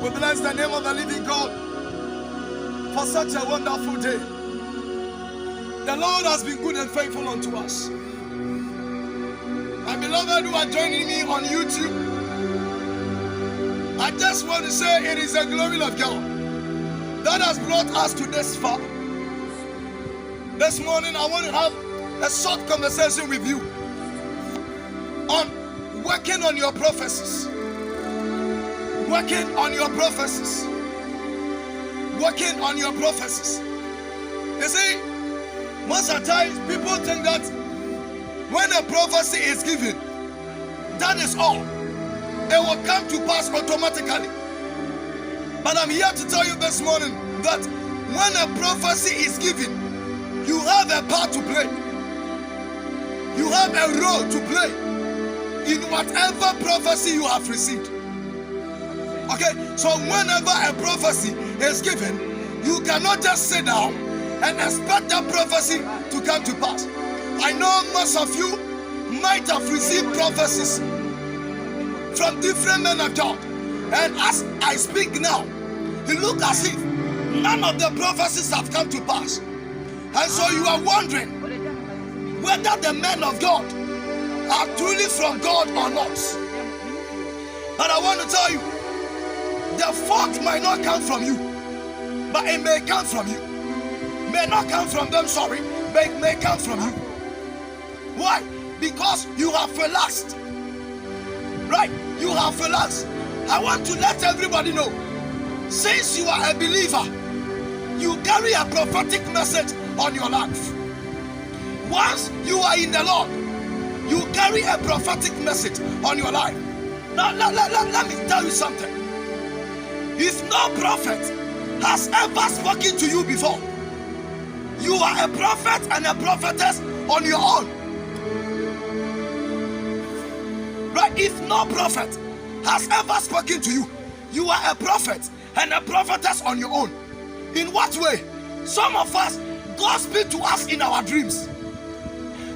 We bless the name of the living God for such a wonderful day. The Lord has been good and faithful unto us. My beloved who are joining me on YouTube, I just want to say it is the glory of God that has brought us to this far. This morning I want to have a short conversation with you on working on your prophecies. Working on your prophecies. Working on your prophecies. You see, most of the time people think that when a prophecy is given, that is all. It will come to pass automatically. But I'm here to tell you this morning that when a prophecy is given, you have a part to play. You have a role to play in whatever prophecy you have received. Okay, so whenever a prophecy is given, you cannot just sit down and expect that prophecy to come to pass. I know most of you might have received prophecies from different men of God, and as I speak now, it looks as if none of the prophecies have come to pass. And so you are wondering whether the men of God are truly from God or not. But I want to tell you, the fault might not come from you, but it may come from you. May not come from them, sorry, but it may come from you. Why? Because you have relaxed. Right? You have relaxed. I want to let everybody know, since you are a believer, you carry a prophetic message on your life. Once you are in the Lord, you carry a prophetic message on your life. Now, let me tell you something. If no prophet has ever spoken to you before, you are a prophet and a prophetess on your own. Right? If no prophet has ever spoken to you, you are a prophet and a prophetess on your own. In what way? Some of us, God speaks to us in our dreams.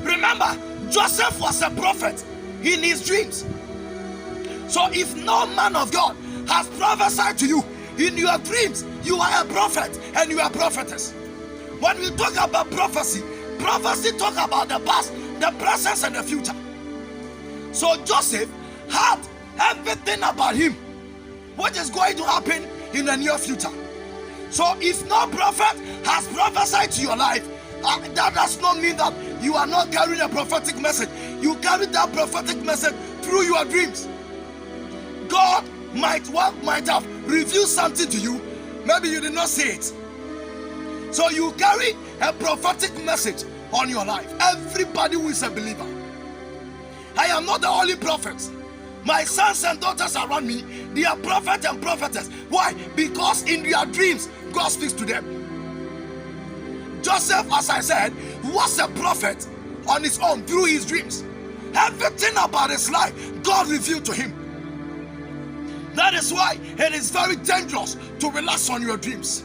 Remember, Joseph was a prophet in his dreams. So if no man of God has prophesied to you in your dreams, you are a prophet and you are a prophetess. When we talk about prophecy, prophecy talk about the past, the present and the future. So Joseph had everything about him what is going to happen in the near future. So if no prophet has prophesied to your life, that does not mean that you are not carrying a prophetic message. You carry that prophetic message through your dreams. God might have revealed something to you, maybe you did not see it. So you carry a prophetic message on your life. Everybody who is a believer. I am not the only prophet. My sons and daughters around me, they are prophet and prophetess. Why? Because in their dreams, God speaks to them. Joseph, as I said, was a prophet on his own through his dreams. Everything about his life, God revealed to him. That is why it is very dangerous to relax on your dreams.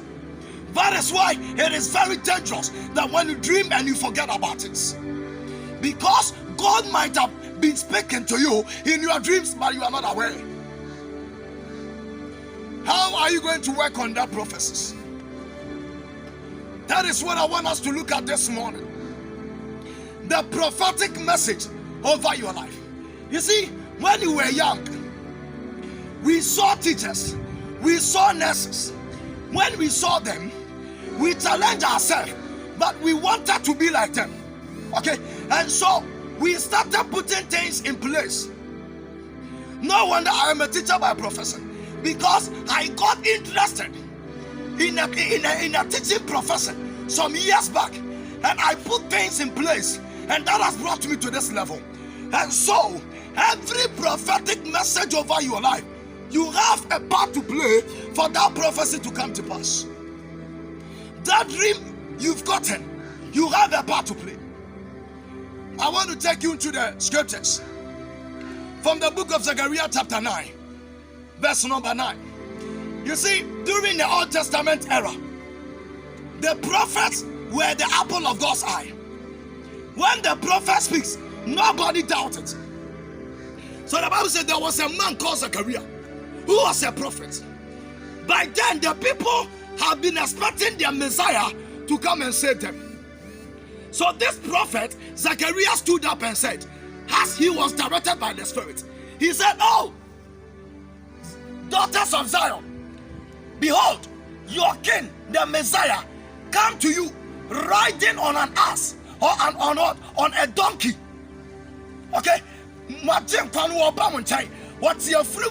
That is why it is very dangerous that when you dream and you forget about it. Because God might have been speaking to you in your dreams, but you are not aware. How are you going to work on that prophecies? That is what I want us to look at this morning. The prophetic message over your life. You see, when you were young, we saw teachers, we saw nurses. When we saw them, we challenged ourselves, but we wanted to be like them. Okay? And so we started putting things in place. No wonder I am a teacher by profession, because I got interested in a teaching profession some years back, and I put things in place, and that has brought me to this level. And so every prophetic message over your life, you have a part to play for that prophecy to come to pass. That dream you've gotten, you have a part to play. I want to take you into the scriptures from the book of Zechariah chapter 9, verse number 9. You see, during the Old Testament era, the prophets were the apple of God's eye. When the prophet speaks, nobody doubted. So the Bible said there was a man called Zechariah who was a prophet. By then, the people have been expecting their Messiah to come and save them. So this prophet, Zechariah, stood up and said, as he was directed by the Spirit, he said, oh, daughters of Zion, behold, your king, the Messiah, come to you riding on an ass or on a donkey. Okay? What's your free?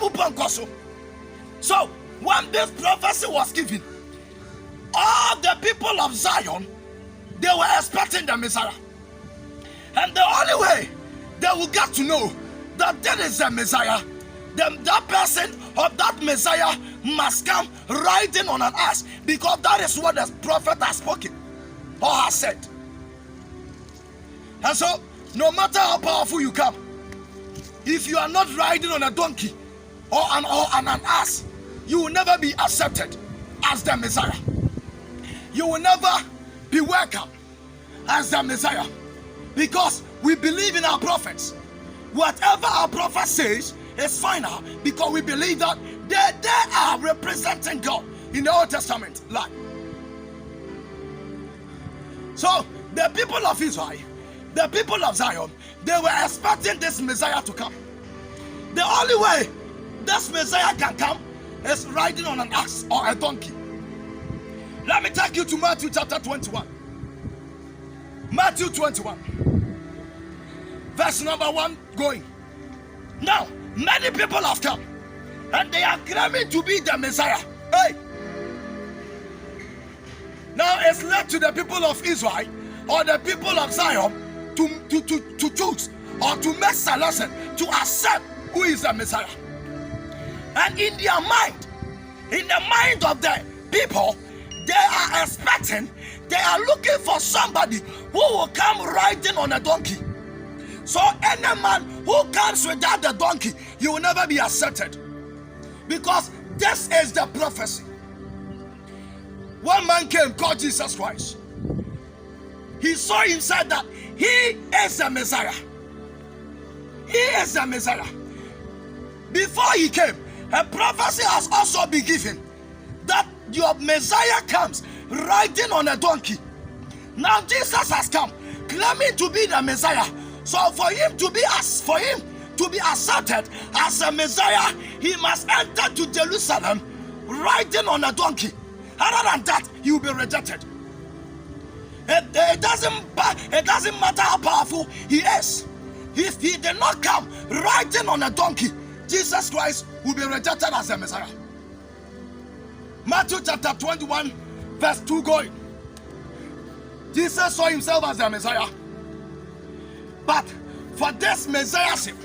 So when this prophecy was given, all the people of Zion, they were expecting the Messiah. And the only way they will get to know that there is a Messiah, that person or that Messiah must come riding on an ass, because that is what the prophet has spoken or has said. And so, no matter how powerful you come, if you are not riding on a donkey or an ass, you will never be accepted as the Messiah. You will never be welcome as the Messiah, because we believe in our prophets. Whatever our prophet says is final, because we believe that they are representing God in the Old Testament life. So the people of Israel, the people of Zion, they were expecting this Messiah to come. The only way this Messiah can come is riding on an ass or a donkey. Let me take you to Matthew chapter 21. Matthew 21. Verse number 1 going. Now, many people have come and they are claiming to be the Messiah. Hey! Now it's left to the people of Israel or the people of Zion to choose or to make selection to accept who is the Messiah. And in their mind, in the mind of the people, they are expecting, they are looking for somebody who will come riding on a donkey. So any man who comes without the donkey, you will never be accepted. Because this is the prophecy. One man came called Jesus Christ. He saw himself that he is the Messiah. He is the Messiah. Before he came, a prophecy has also been given that your Messiah comes riding on a donkey. Now Jesus has come claiming to be the Messiah. So for him to be accepted as a Messiah, he must enter to Jerusalem riding on a donkey. Other than that, he will be rejected. It doesn't matter how powerful he is. If he did not come riding on a donkey, Jesus Christ will be rejected as a Messiah. Matthew chapter 21, verse 2 going. Jesus saw himself as the Messiah. But for this Messiahship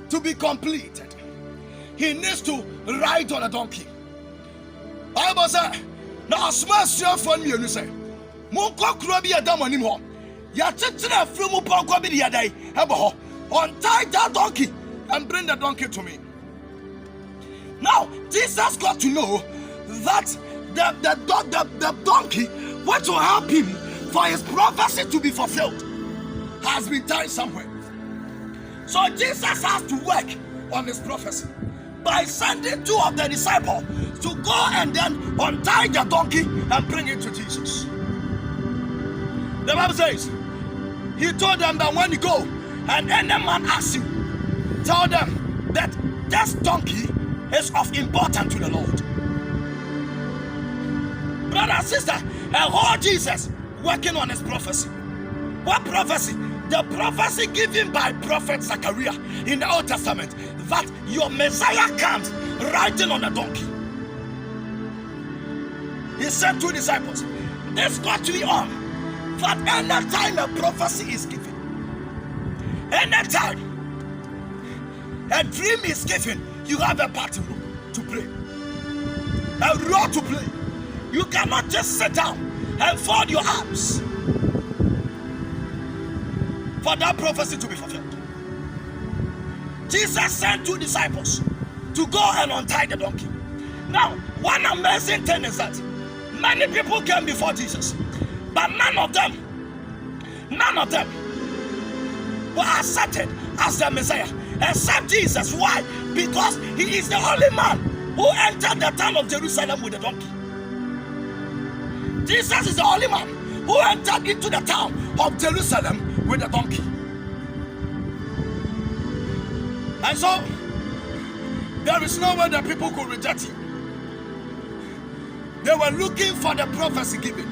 to be completed, he needs to ride on a donkey. Bible says, now a small share from you say, Munko Krobi Adamonim ho. Ya chichina from Munko be the day. Untie that donkey and bring the donkey to me. Now, Jesus got to know that the donkey, what will help him for his prophecy to be fulfilled, has been tied somewhere. So Jesus has to work on his prophecy by sending 2 of the disciples to go and then untie the donkey and bring it to Jesus. The Bible says, he told them that when you go and any man asks you, tell them that this donkey is of importance to the Lord. Brother and sister, and all Jesus working on his prophecy. What prophecy? The prophecy given by prophet Zechariah in the Old Testament, that your Messiah comes riding on a donkey. He sent 2 disciples. This got to be on that any time a prophecy is given, any time a dream is given, you have a part to play, a role to play. You cannot just sit down and fold your arms for that prophecy to be fulfilled. Jesus sent 2 disciples to go and untie the donkey. Now, one amazing thing is that many people came before Jesus, but none of them were accepted as the Messiah except Jesus. Why? Because he is the only man who entered the town of Jerusalem with a donkey. Jesus is the only man who entered into the town of Jerusalem with a donkey. And so, there is no way that people could reject him. They were looking for the prophecy given.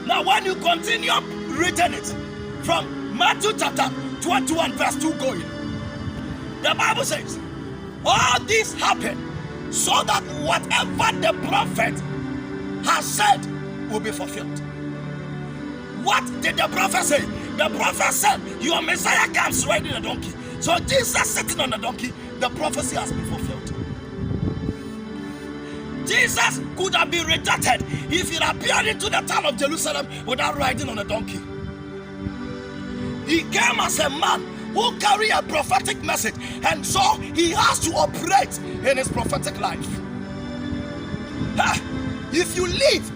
Now, when you continue reading it from Matthew chapter 21, verse 2 going, the Bible says, all this happened so that whatever the prophet has said will be fulfilled. What did the prophet say? The prophet said, your Messiah comes riding a donkey. So Jesus sitting on a donkey, the prophecy has been fulfilled. Jesus could have been rejected if he appeared into the town of Jerusalem without riding on a donkey. He came as a man who carried a prophetic message, and so he has to operate in his prophetic life. If you live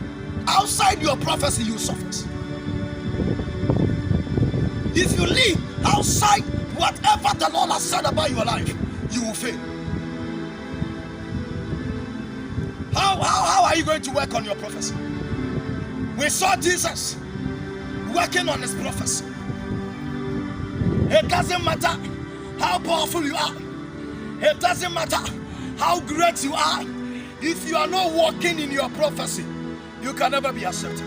outside your prophecy, you suffer. If you live outside whatever the Lord has said about your life, you will fail. How are you going to work on your prophecy? We saw Jesus working on his prophecy. It doesn't matter how powerful you are. It doesn't matter how great you are. If you are not walking in your prophecy, you can never be accepted.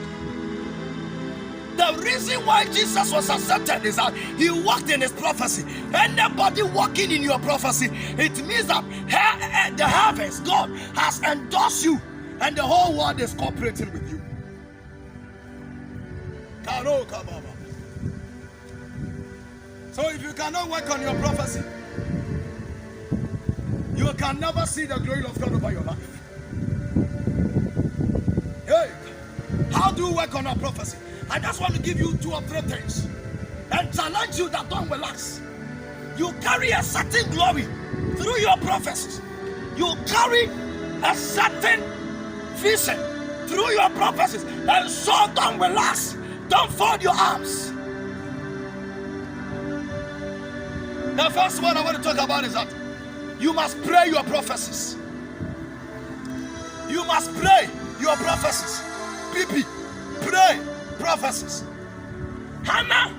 The reason why Jesus was accepted is that he walked in his prophecy. Anybody walking in your prophecy, it means that the heavens, God has endorsed you, and the whole world is cooperating with you. So if you cannot work on your prophecy, you can never see the glory of God over your life. Hey, how do you work on our prophecy? I just want to give you 2 or 3 things and challenge you that don't relax. You carry a certain glory through your prophecies. You carry a certain vision through your prophecies, and so don't relax. Don't fold your arms. The first one I want to talk about is that you must pray your prophecies. You must pray your prophecies. PP, pray prophecies. Hannah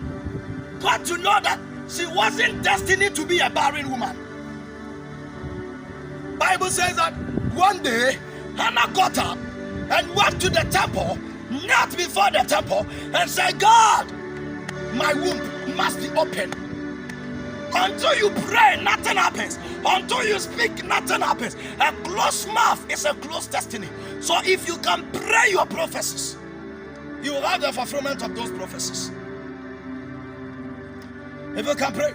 got to know that she wasn't destined to be a barren woman. Bible says that one day Hannah got up and went to the temple, knelt before the temple, and said, God, my womb must be open. Until you pray, nothing happens. Until you speak, nothing happens. A closed mouth is a closed destiny. So if you can pray your prophecies, you will have the fulfillment of those prophecies. If you can pray,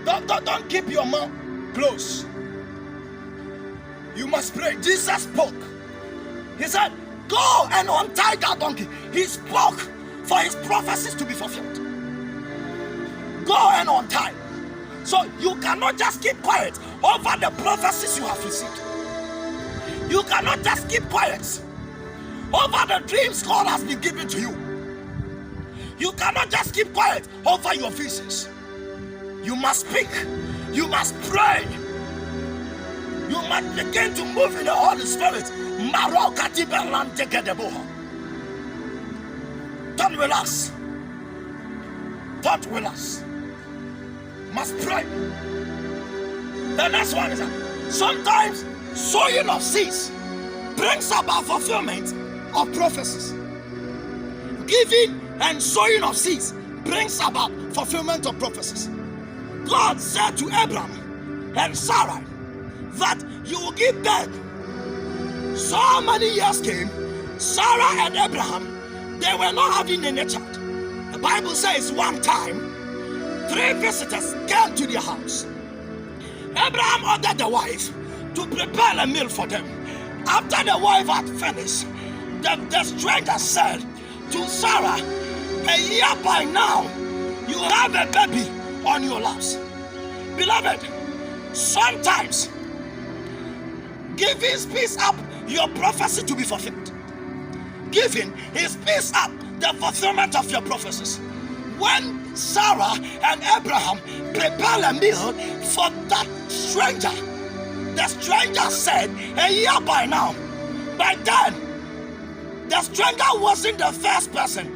don't keep your mouth closed. You must pray. Jesus spoke. He said, go and untie that donkey. He spoke for his prophecies to be fulfilled. Go and untie. So you cannot just keep quiet over the prophecies you have received. You cannot just keep quiet over the dreams God has been given to you. You cannot just keep quiet over your visions. You must speak. You must pray. You must begin to move in the Holy Spirit. Don't relax. Don't relax. Must pray. The next one is that sometimes sowing of seeds brings about fulfillment of prophecies. Giving and sowing of seeds brings about fulfillment of prophecies. God said to Abraham and Sarah that you will give birth. So many years came, Sarah and Abraham, they were not having any child. The Bible says one time, 3 visitors came to their house. Abraham ordered the wife to prepare a meal for them. After the wife had finished, the stranger said to Sarah, a year by now, you have a baby on your laps. Beloved, sometimes giving speeds up your prophecy to be fulfilled. Giving speeds up the fulfillment of your prophecies. When Sarah and Abraham prepared a meal for that stranger. The stranger said, a year by now. By then, the stranger wasn't the first person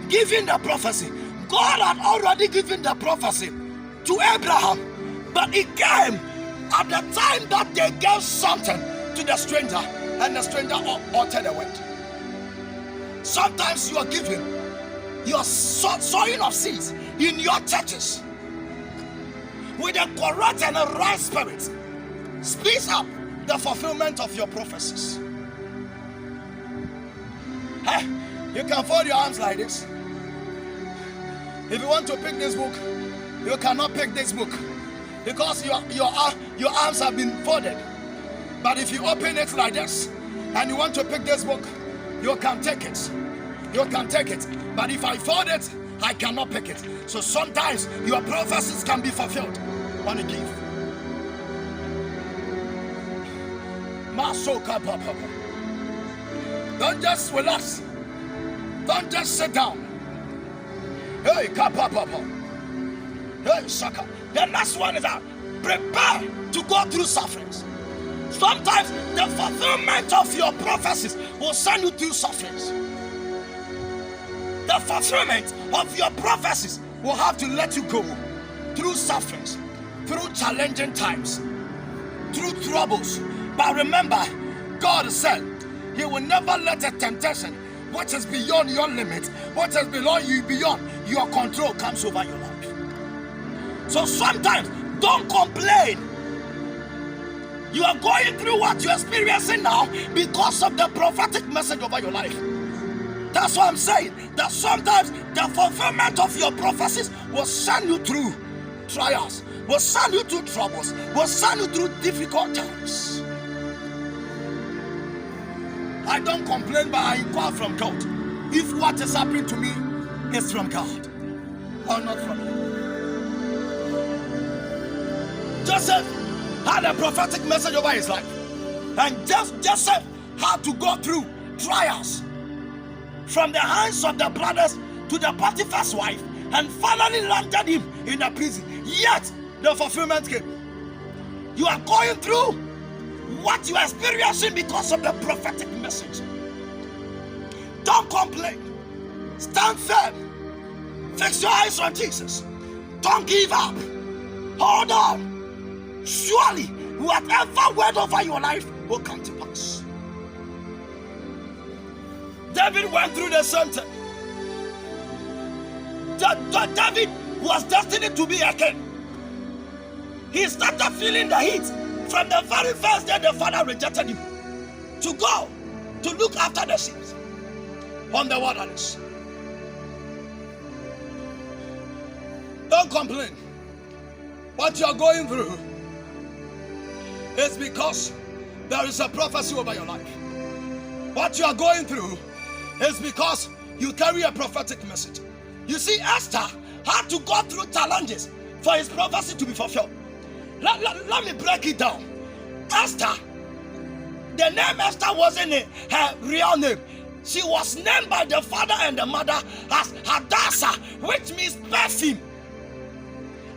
giving the prophecy. God had already given the prophecy to Abraham, but it came at the time that they gave something to the stranger, and the stranger uttered a word. Sometimes you are giving, you are sowing of seeds in your churches with a correct and a right spirit. Speeds up the fulfillment of your prophecies. Hey, you can fold your arms like this. If you want to pick this book, you cannot pick this book because your arms have been folded. But if you open it like this and you want to pick this book, you can take it. You can take it. But if I fold it, I cannot pick it. So sometimes your prophecies can be fulfilled when you give. Don't just relax. Don't just sit down. Hey, hey, Shaka. The next one is that prepare to go through sufferings. Sometimes the fulfillment of your prophecies will send you through sufferings. The fulfillment of your prophecies will have to let you go through sufferings, through challenging times, through troubles. But remember, God said He will never let a temptation which is beyond your limit, what is beyond your control, comes over your life. So sometimes don't complain. You are going through what you're experiencing now because of the prophetic message over your life. That's what I'm saying. That sometimes the fulfillment of your prophecies will send you through trials, will send you through troubles, will send you through difficult times. I don't complain, but I inquire from God if what is happening to me is from God or not from Him. Joseph had a prophetic message over his life, and Joseph had to go through trials from the hands of the brothers to the Potiphar's wife, and finally landed him in the prison. Yet the fulfillment came. You are going through what you are experiencing because of the prophetic message. Don't complain. Stand firm. Fix your eyes on Jesus. Don't give up. Hold on. Surely, whatever word over your life will come to pass. David went through the same thing. David was destined to be a king. He started feeling the heat from the very first day the father rejected him to go to look after the sheep on the wilderness. Don't complain. What you are going through is because there is a prophecy over your life. What you are going through is because you carry a prophetic message. You see, Esther had to go through challenges for his prophecy to be fulfilled. Let me break it down. Esther, the name Esther wasn't her real name. She was named by the father and the mother as Hadassah, which means perfume.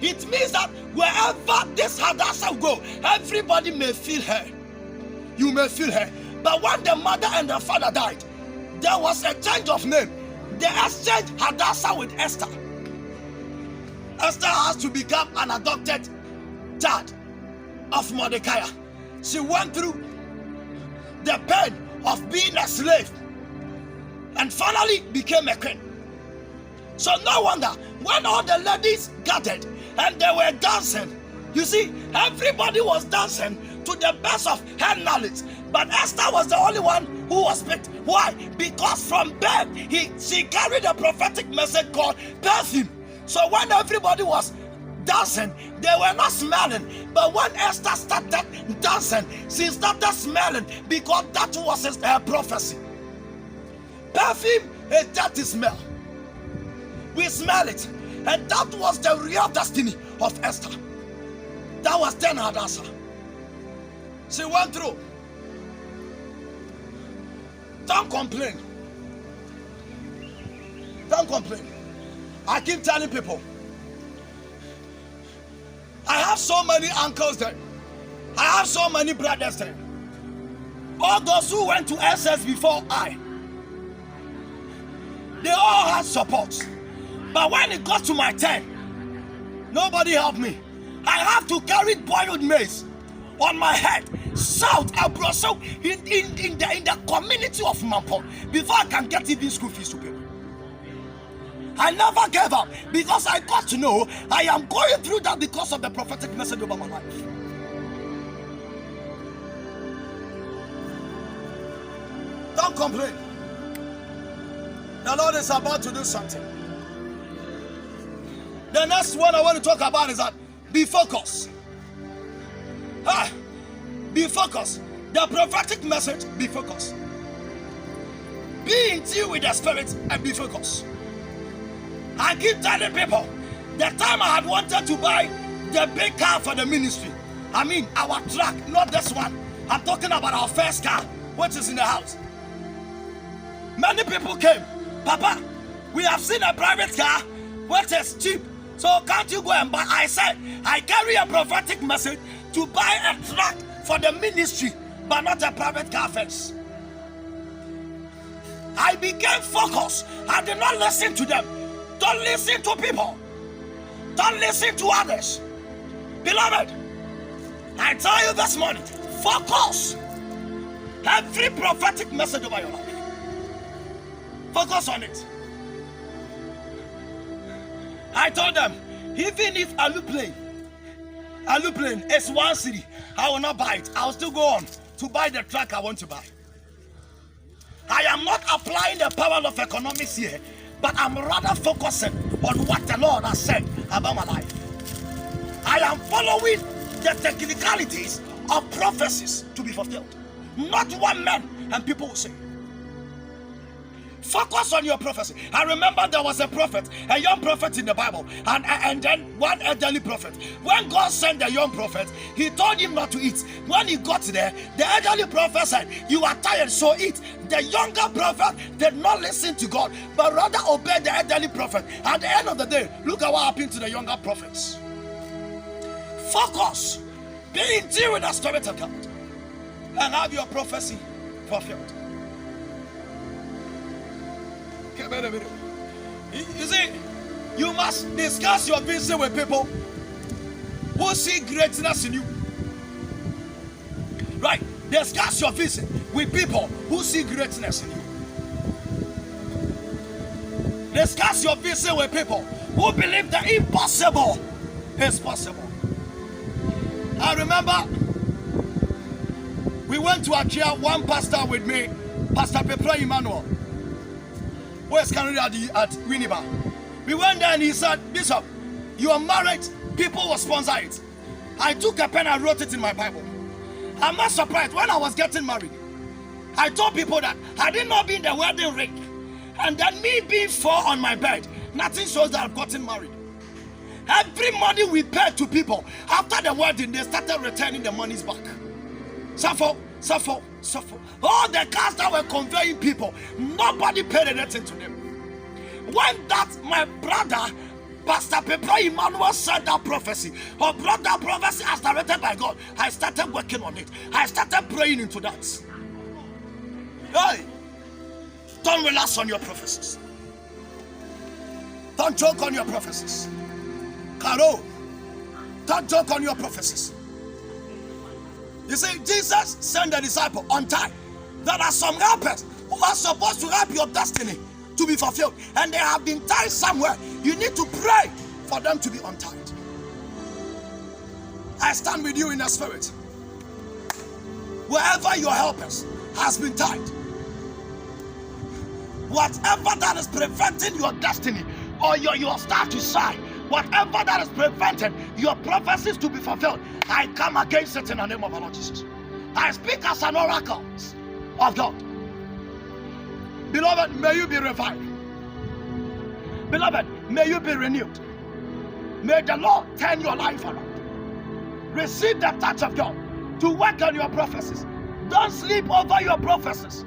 It means that wherever this Hadassah go, everybody may feel her. You may feel her. But when the mother and the father died, there was a change of name. They exchanged Hadassah with Esther. Esther has to become an adopted child of Mordecai. She went through the pain of being a slave and finally became a queen. So no wonder when all the ladies gathered and they were dancing, you see, everybody was dancing to the best of her knowledge. But Esther was the only one who was picked. Why? Because from birth, she carried a prophetic message called perfume. So when everybody was dancing, they were not smelling. But when Esther started dancing, she started smelling because that was her prophecy. Perfume is dirty smell. We smell it. And that was the real destiny of Esther. That was then Hadassah. She went through. Don't complain. Don't complain. I keep telling people, I have so many uncles there. I have so many brothers there. All those who went to SS before they all had support. But when it got to my turn, nobody helped me. I have to carry boiled maize on my head, shout abroad, so in the community of Mampon before I can get even school fees to pay. I never gave up because I got to know I am going through that because of the prophetic message over my life. Don't complain. The Lord is about to do something. The next one I want to talk about is that be focused. Be focused. The prophetic message, be focused. Be in tune with the Spirit and be focused. I keep telling people, the time I had wanted to buy the big car for the ministry, I mean our truck, not this one. I'm talking about our first car, which is in the house. Many people came, Papa, we have seen a private car, which is cheap. So can't you go and buy? I said, I carry a prophetic message to buy a truck for the ministry, but not a private car first. I became focused. I did not listen to them. Don't listen to people. Don't listen to others. Beloved, I tell you this morning, focus. Every prophetic message over your life, focus on it. I told them, even if aeroplane is 1 city, I will not buy it. I will still go on to buy the truck I want to buy. I am not applying the power of economics here, but I'm rather focusing on what the Lord has said about my life. I am following the technicalities of prophecies to be fulfilled, not what men and people will say. Focus on your prophecy. I remember there was a prophet, a young prophet in the Bible, and then one elderly prophet. When God sent the young prophet, he told him not to eat. When he got there, the elderly prophet said, "You are tired, so eat." The younger prophet did not listen to God, but rather obeyed the elderly prophet. At the end of the day, look at what happened to the younger prophets. Focus. Be in tune with the Spirit of God and have your prophecy fulfilled. You see, you must discuss your vision with people who see greatness in you. Right? Discuss your vision with people who see greatness in you. Discuss your vision with people who believe the impossible is possible. I remember we went to Agyei, one pastor with me, Pastor Pepra Emmanuel. Where's Canada at Winneba? We went there and he said, "Bishop, you are married, people will sponsor it." I took a pen and wrote it in my Bible. I'm not surprised. When I was getting married, I told people that I did not be in the wedding ring, and then me being 4 on my bed, nothing shows that I've gotten married. Every money we paid to people after the wedding, they started returning the monies back. Suffer. All the cars that were conveying people, nobody paid anything to them. When that my brother, Pastor Pepra Emmanuel, said that prophecy, or brought that prophecy as directed by God, I started working on it. I started praying into that. Hey, don't relax on your prophecies. Don't joke on your prophecies. Caro, don't joke on your prophecies. You see, Jesus sent the disciple on time. There are some helpers who are supposed to help your destiny to be fulfilled, and they have been tied somewhere. You need to pray for them to be untied. I stand with you in the Spirit. Wherever your helpers has been tied, whatever that is preventing your destiny or your star to shine, whatever that is preventing your prophecies to be fulfilled, I come against it in the name of our Lord Jesus. I speak as an oracle of God. Beloved, may you be revived. Beloved, may you be renewed. May the Lord turn your life around. Receive the touch of God to work on your prophecies. Don't sleep over your prophecies.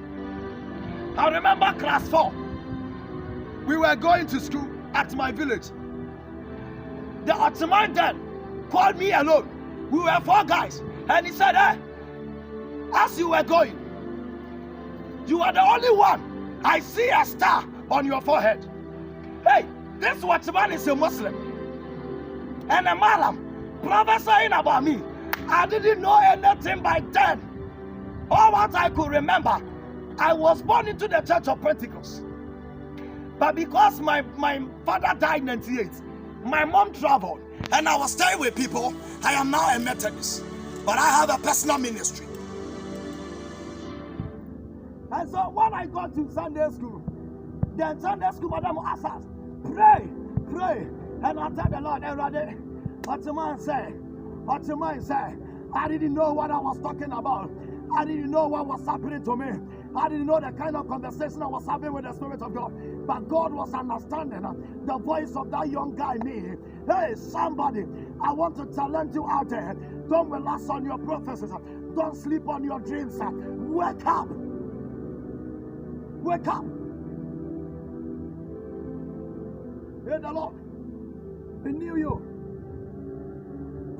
I remember class 4. We were going to school at my village. The Ottoman then called me alone. We were 4 guys. And he said, hey, as you were going, you are the only one. I see a star on your forehead. Hey, this watchman is a Muslim and a Malam prophesying about me. I didn't know anything by then. All what I could remember, I was born into the church of Pentecost. But because my father died in 98, my mom traveled and I was staying with people, I am now a Methodist. But I have a personal ministry. And so when I got to Sunday school, then Sunday school madam asked us, pray. And I tell the Lord every day, what the man say, I didn't know what I was talking about. I didn't know what was happening to me. I didn't know the kind of conversation I was having with the Spirit of God. But God was understanding the voice of that young guy, me. Hey, somebody, I want to challenge you out there. Don't relax on your prophecies. Don't sleep on your dreams. Wake up. Wake up. Hey, the Lord, renew you.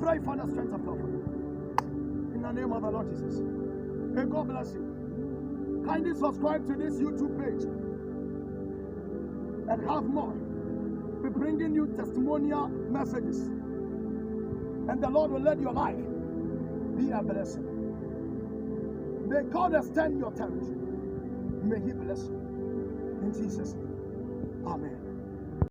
Pray for the strength of God. In the name of the Lord Jesus. May God bless you. Kindly subscribe to this YouTube page and have more. We're bringing you testimonial messages. And the Lord will let your life be a blessing. May God extend your territory. May He bless you. In Jesus' name. Amen.